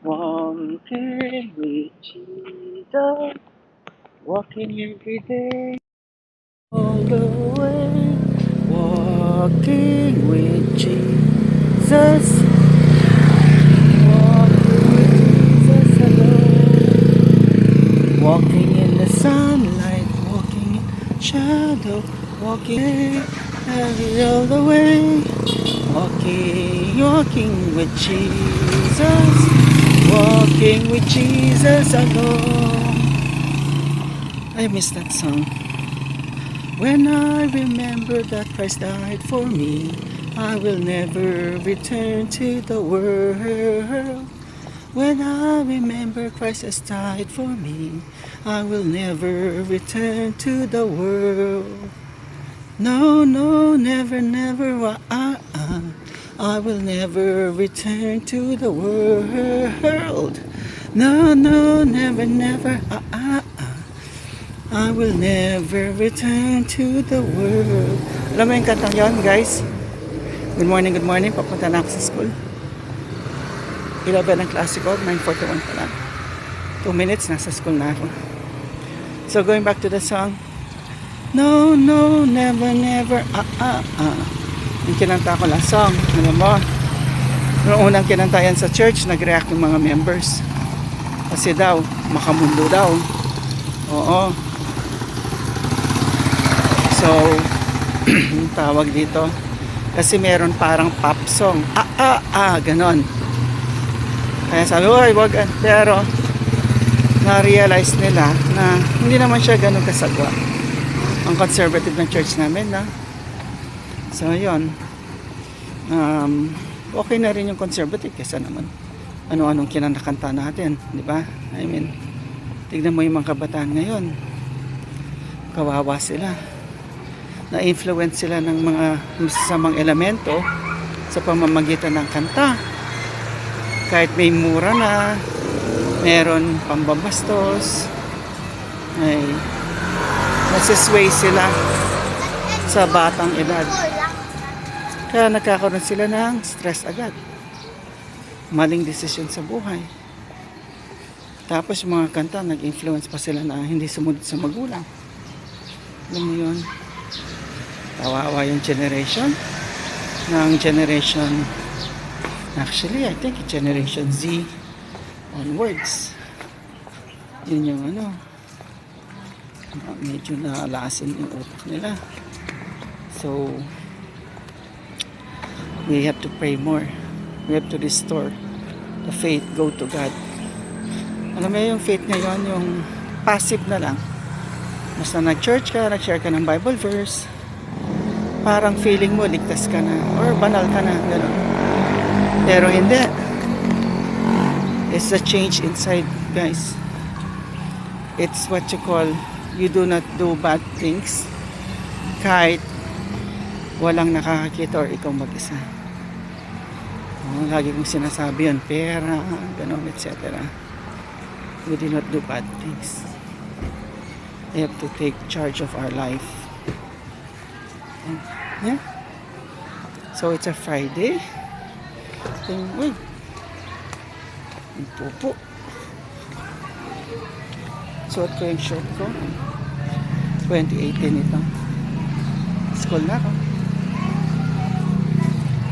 Walking with Jesus, walking every day, all the way. Walking with Jesus, walking with Jesus alone. Walking in the sunlight, walking in shadow, walking all the way. Walking with Jesus, walking with Jesus alone. I miss that song. When I remember that Christ died for me, I will never return to the world. When I remember Christ has died for me, I will never return to the world. No, no, never, never, I will never return to the world. No, no, never, never, I will never return to the world. Alam mo yung kantang yun, guys? Good morning, papunta na ako sa school. 11 ang klase ko, 9:41 pa lang. 2 minutes, nasa school na ako. So going back to the song, no, no, never, never, yung kinanta ko lang song, alam mo, noong unang kinanta yan sa church, nag-react yung mga members. Kasi daw, makamundo daw. Oo. So, yung tawag dito, kasi meron parang pop song. Ganon. Kaya sabi, oy, wag. Pero, na-realize nila na hindi naman siya ganun kasagwa. Ang conservative ng church namin, na. So, yun. Okay na rin yung conservative kesa naman ano-anong kinakanta natin, di ba? I mean, tignan mo yung mga kabataan ngayon. Kawawa sila. Na-influence sila ng mga masasamang elemento sa pamamagitan ng kanta. Kahit may mura na, meron pambabastos, ay nasisway sila sa batang edad. Kaya nagkakaroon sila ng stress agad. Maling desisyon sa buhay. Tapos yung mga kanta, nag-influence pa sila na hindi sumunod sa magulang. Alam mo yun? Kawawa yung generation. Actually, I think Generation Z onwards. Yun yung medyo naalasin yung utak nila. So, we have to pray more. We have to restore the faith, go to God. Alam mo yung faith ngayon, yung passive na lang. Basta nag-church ka, nag-share ka ng Bible verse, parang feeling mo ligtas ka na or banal ka na, gano'n. Pero hindi. It's a change inside, guys. It's what you call, you do not do bad things kahit walang nakakakita or ikaw mag-isa. Lagi kong sinasabi yun, pera, gano'n, etc. We do not do bad things. We have to take charge of our life. Yeah. So it's a Friday. Uy, ang pupo. Suot ko yung short ko. 2018 ito. School na ako.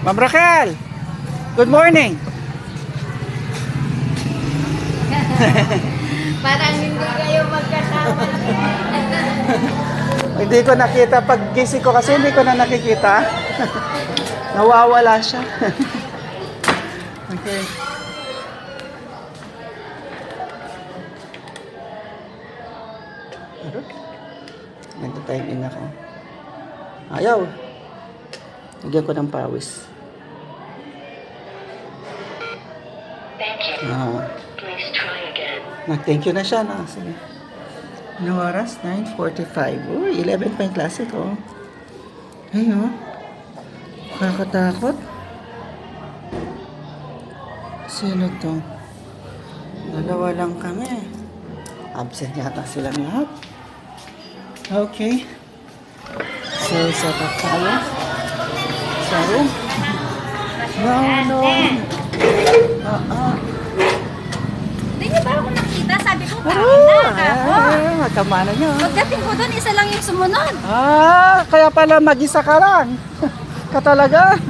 Ma'am Raquel! Good morning! Parang hindi kayo magkasama. Hindi ko nakita pag gising ko kasi hindi ko na nakikita. Nawawala siya. Okay. Nagtatayin in ako. Ayaw. Lagyan ko ng pawis. Thank you. Please try again. Nag-thank you na siya. Sige. Ano oras? 9:45. Uy, 11 pa yung klase ko. Ay, kakatakot. Sino to? Dalawa lang kami. Absent yata silang lahat. Okay. So, set up tayo. So, no. kamana niyo. Pagdating ko doon, isa lang yung sumunod. Ah, kaya pala mag-isa ka lang. Ka talaga.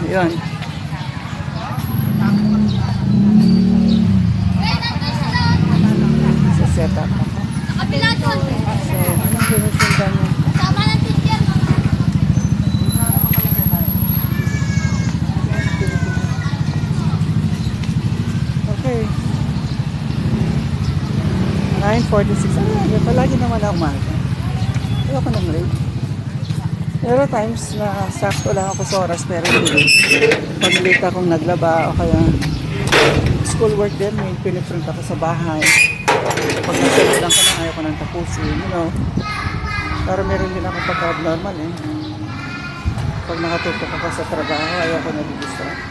Yun. Sa setup ako. Nakapila doon. So, anong sinusundan niyo? Kasama ng teacher. Okay. 9:46. Ah, palagi naman ako umaga. Ayoko nang late. Pero times na sakto lang ako sa oras pero hindi. Pag late akong naglaba o kaya schoolwork din, may piniprint ako sa bahay. Pag nasa lang ka na, ayaw ko nang tapusin, you know. Pero meron din ako pagka-abnormal eh. Pag nakatutok ako sa trabaho, ayaw ko nag-distract.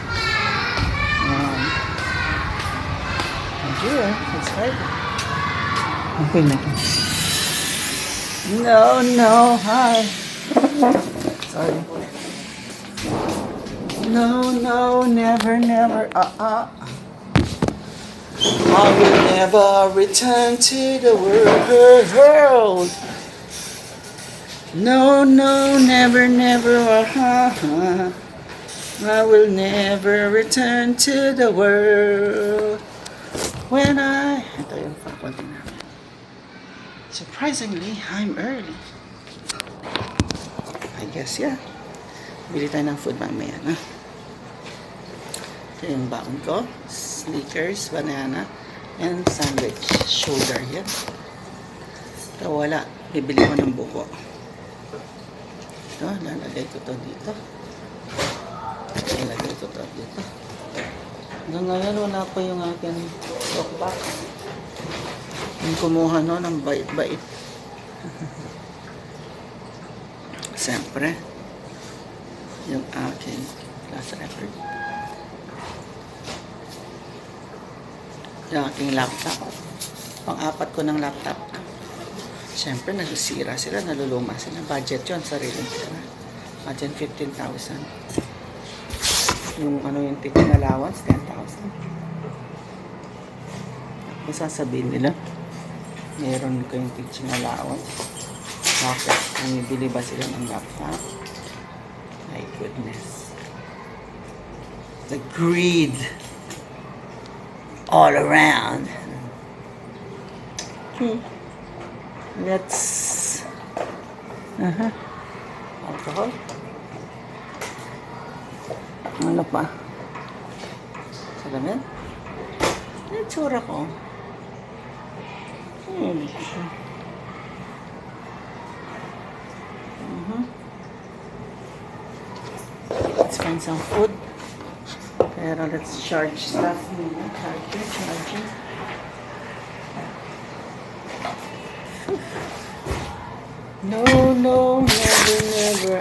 Thank you eh. That's right. Okay na. No, hi. Sorry. No, never, I will never return to the world. No, never, I will never return to the world. When ito yung faculty namin. Surprisingly, I'm early. I guess, yeah. Bili tayo ng food mamaya, na. Ito yung baon ko. Snickers, banana, and sandwich. Shoulder yan. Ito wala. Bibili ko ng buko. Ito, lalagay ko to dito. Lalagay ko to dito. Hanggang ngayon, wala pa yung akin talkback. Yung kumuha no, ng bait-bait. Siyempre, yung aking class record. Yung aking laptop. Pang-apat ko ng laptop. Siyempre, nasisira sila, naluluma sila. Budget yun, sariling sila. Budget 15,000. Yung yung teaching allowance, 10,000. Masasabihin nila, meron kayong teaching allowance. Bakit? Bumibili ba sila ng laptop? My goodness. The greed all around. Let's alcohol. Ano pa? Salamin? Yung tsura ko. Let's find some food. Pero let's charge stuff muna. Charging. No, never.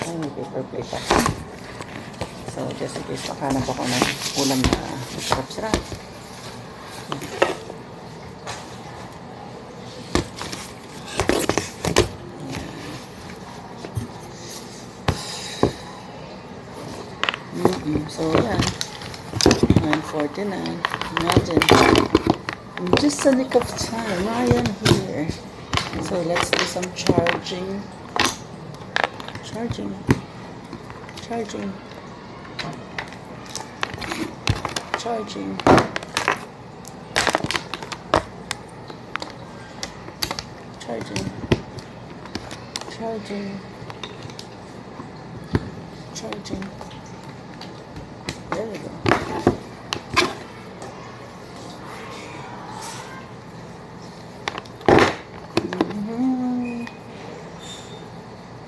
May paper plate ako. So, just in case makahanap ako ng ulam na masarap-sarap. So, yan. 9:49. Imagine. In just a nick of time, I am here. So, let's do some charging. Charging. There we go.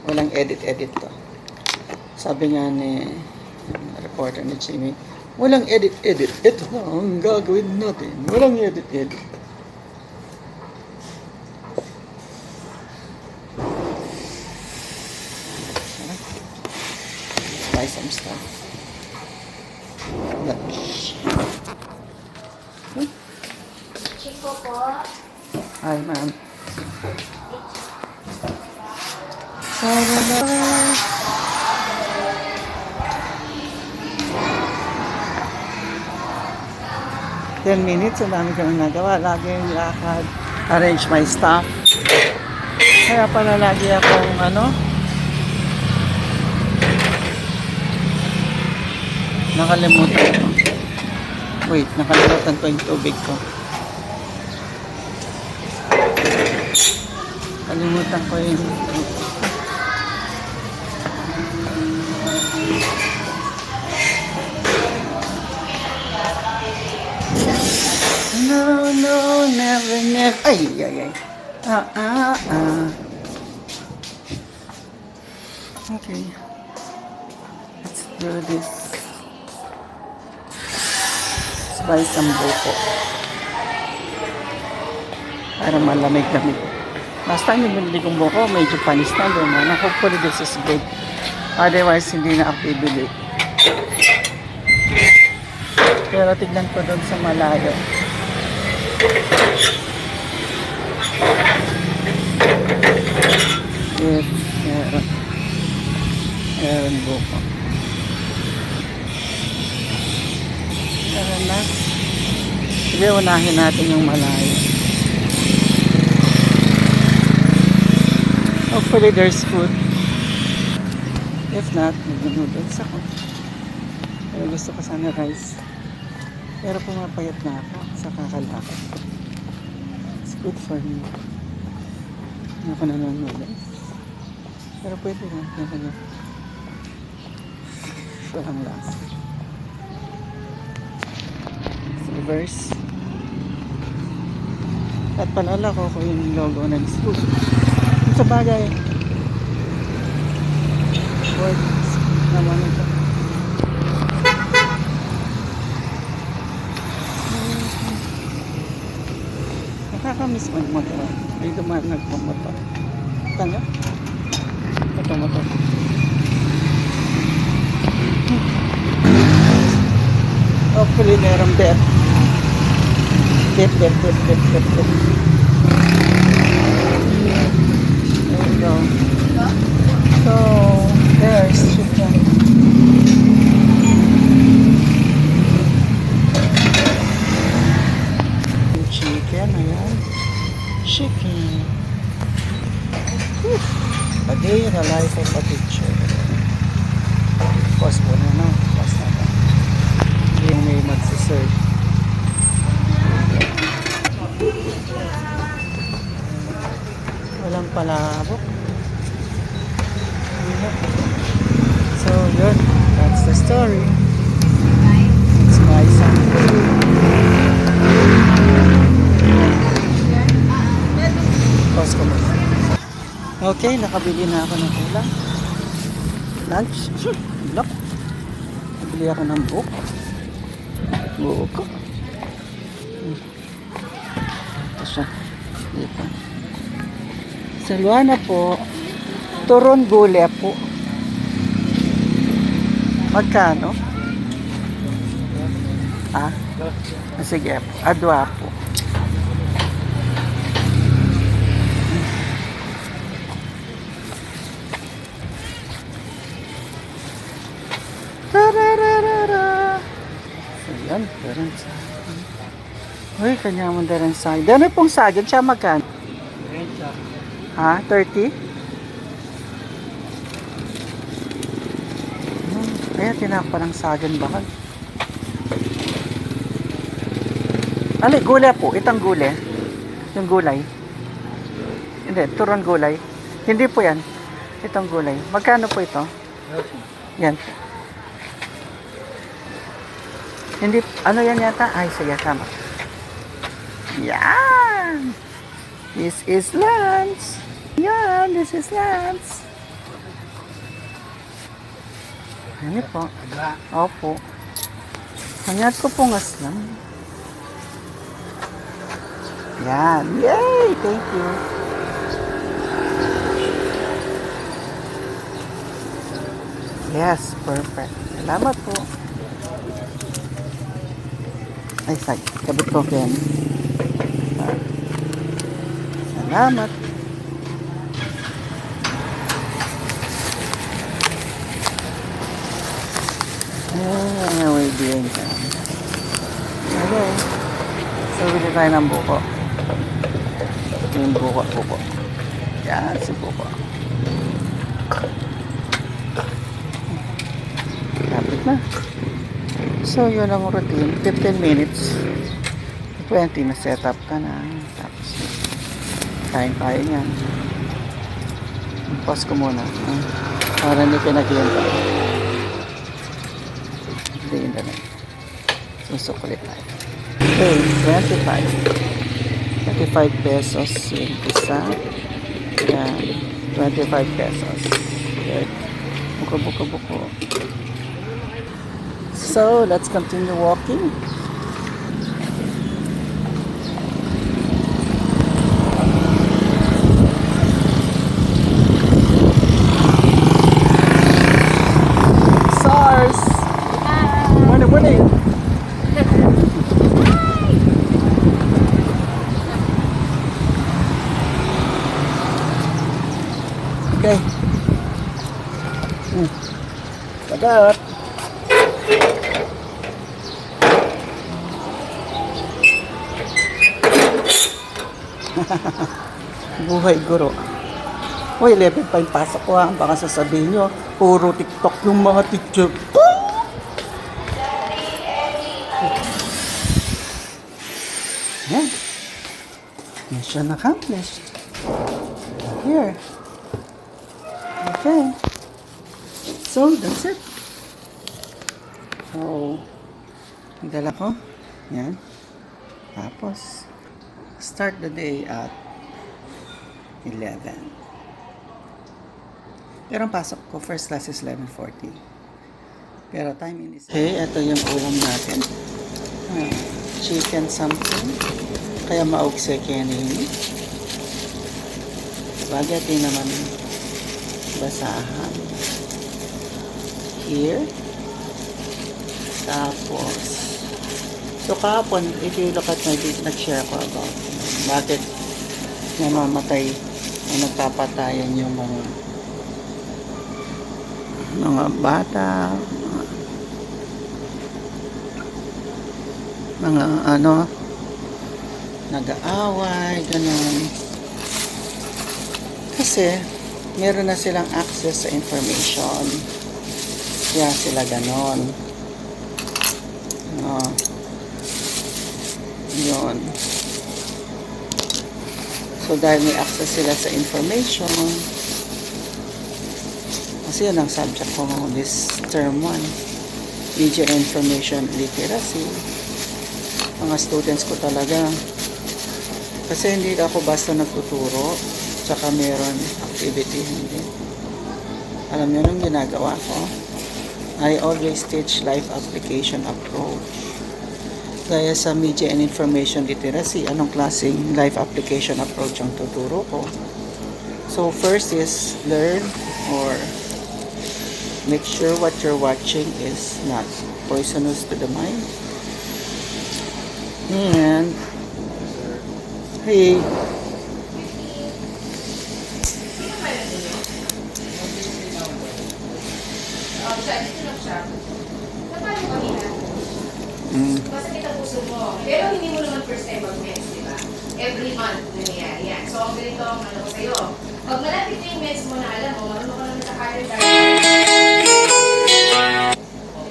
Walang edit to. Sabi nga ni reporter ni Jimmy, walang edit. Ito na ang gagawin natin. Walang edit. Buy some stuff. Lunch. Chico po. Hi, ma'am. Sarala. 10 minutes, ang dami ko na nagawa. Lagi yung lakad, arrange my stuff. Kaya pala lagi akong nakalimutan ko. Wait, nakalimutan ko yung tubig ko. Kalimutan ko yung no, no, never, never. Ay, ay, ay. Okay. Let's do this. Let's buy some buko. Para malamig-lamig. Last time yung binili kong buko, medyo panis na doon. Hopefully this is good. Otherwise, hindi na ako bibili. Pero tignan ko doon sa malayo. If meron buko. Meron na. Sige, unahin natin yung malayo. Hopefully there's food. If not, mag-noodles ako. Pero gusto ko sana rice. Pero pumapayat na ako sa kakalakad. It's good for me. Hindi ako nanonoodles. Pero pwede na. Ito ang last. Reverse. At palala ko yung logo ng school. Sa bagay. Words naman ito. Nakakamiss mo yung motor. May dumaan nagmamotor. Tanga? Ito motor. Hopefully merong bet. Bet. There we go. So, there's chicken. Chicken, ayan. Chicken. Whew. A day in the life of a teacher. Pause po na na. Pause na na. Hindi may magsiserve. Walang palabok. So, yun. That's the story. Let's buy some food. Pause ko muna. Okay, nakabili na ako ng ulam. Lunch. Look. Nabili ako ng buko. Buko. Ito siya. Dito. Sa Luana po, turon gulay po. Magkano? Ah? Sige po. Adwa po. Tarararara. So yan, darang saging. Uy, kanya mo darang saging. Dami pong saging, siya magkano? Ha? 30? Kaya tinapa ng saging bakal. Ali, gulay po. Itang gulay. Yung gulay. Hindi, turon gulay. Hindi po yan. Itong gulay. Magkano po ito? Yan po. Hindi, ano yan yata? Ay, sige, tama. Yan! This is lunch. Yan, this is lunch. Ano po? Opo. Hanyat ko po ngas lang. Yan. Yay! Thank you. Yes, perfect. Salamat po. Ay, kabit ko yan. Salamat. We're doing that. Okay. Bili tayo ng buko. Ito yung buko. Yan, si buko. Lapit na. So, yun ang routine. 15 minutes. 20 na set up ka na. Tapos, kain tayo yan. Pause ko muna. Para hindi pinaghihintay. Hindi yun na lang. Susukulit tayo. Okay, 25 pesos yung isa. Yan, 25 pesos. Okay. Buko. So, let's continue walking. SARS! Morning! Okay. Sagat. Buhay guro. Uy, 11 pa yung pasok ko ha. Baka sasabihin nyo, puro TikTok yung mga teacher. Yan. Mission accomplished. Here. Okay. So, that's it. So, ang dala ko. Yan. Tapos, start the day at 11. Pero ang pasok ko, first class is 11:40. Pero timing is... Okay, ito yung ulam natin. Chicken something. Kaya maugse kanin. Spaghetti naman basahan. Here. Tapos, so kahapon, if you look at my video, nag-share ko about bakit namamatay o nagpapatayan yung mga bata, mga nag-aaway, ganun. Kasi, meron na silang access sa information. Kaya sila ganon. Yun. So, dahil may access sila sa information, kasi yun ang subject ko this term 1. Media Information Literacy. Mga students ko talaga. Kasi hindi ako basta nagtuturo, tsaka meron activity, hindi. Alam niyo nung ginagawa ko? I always teach life application approach. Kaya sa Media and Information Literacy, anong klaseng life application approach ang tuturo ko? So first is learn or make sure what you're watching is not poisonous to the mind. And hey, Masakit ang puso mo. Pero hindi mo naman first time mag-meds, di ba? Every month nangyayari yan. So, ang ganito ang ano ko sa'yo. Pag malapit na yung meds mo na alam mo, marunong ka naman sa calendar.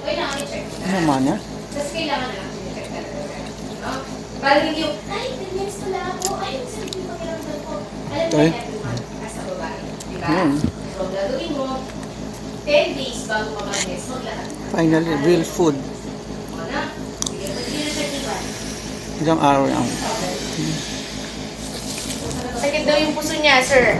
Kailangan i-check mo na. ano man yan? Tapos kailangan na lang i-check talaga. No? Para hindi yung, ay, meds pala ako. Ay, saan yung pakiramdam ko? Alam mo Ay. na every month as a babae. Di ba? Hmm. So, ang gagawin mo, 10 days bago ka mag-meds, maglakad ka. Finally, real food. Na? Sige, pwede na check diba? Isang araw lang. Sakit daw yung puso niya, sir.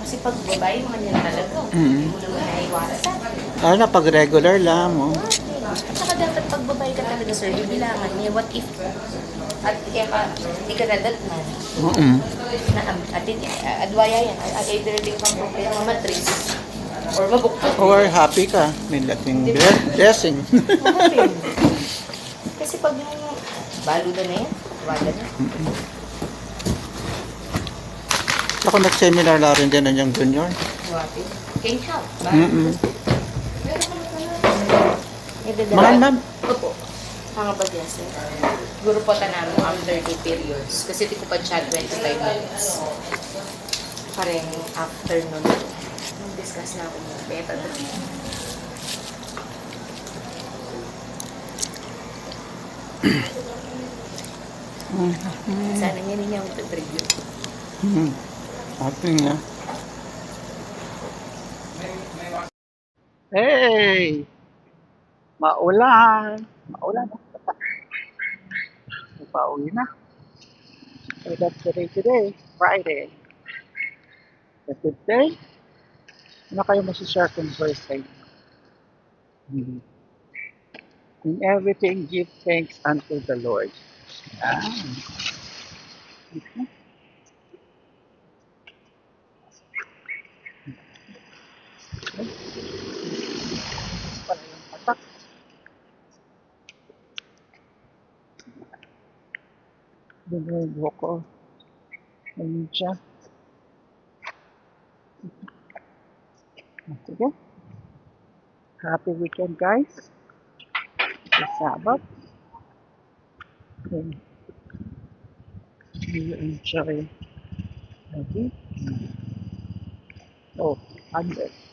Kasi pag babae, mga niyan talaga. Hindi mo naman naiwasan. Lalo na pag regular lang, oh. At saka dapat pag babae ka talaga, sir, yung bilangan niya, what if, at hindi ka nadatnan. At adwaya yan. At either hindi ka mamatris or mabuktot. Or happy ka. May laking blessing. Kasi pag yung baludan na yan, wala na. Ako nag-seminar na rin din ng junior. Wapi. Can help. Ba? Mm-mm. Mahal, ma'am. Opo. Mga bagyasin. Siguro po tanamo after the periods. Kasi di ko pa chat 25 minutes. Parang afternoon. Discuss na ako mo. Beta doon. Sana niya niya ang review. Ating na. Hey! Maulan! Maulan. Pauwi na. So that's the day today, Friday. A good day. Ano kayo masishare kung birthday? In everything, give thanks unto the Lord. Ah. Pala yung patak. Binubo ko. Ayun siya. Sige. Happy weekend, guys. Sa Sabbath. Okay. You enjoy. Okay. Oh, 100.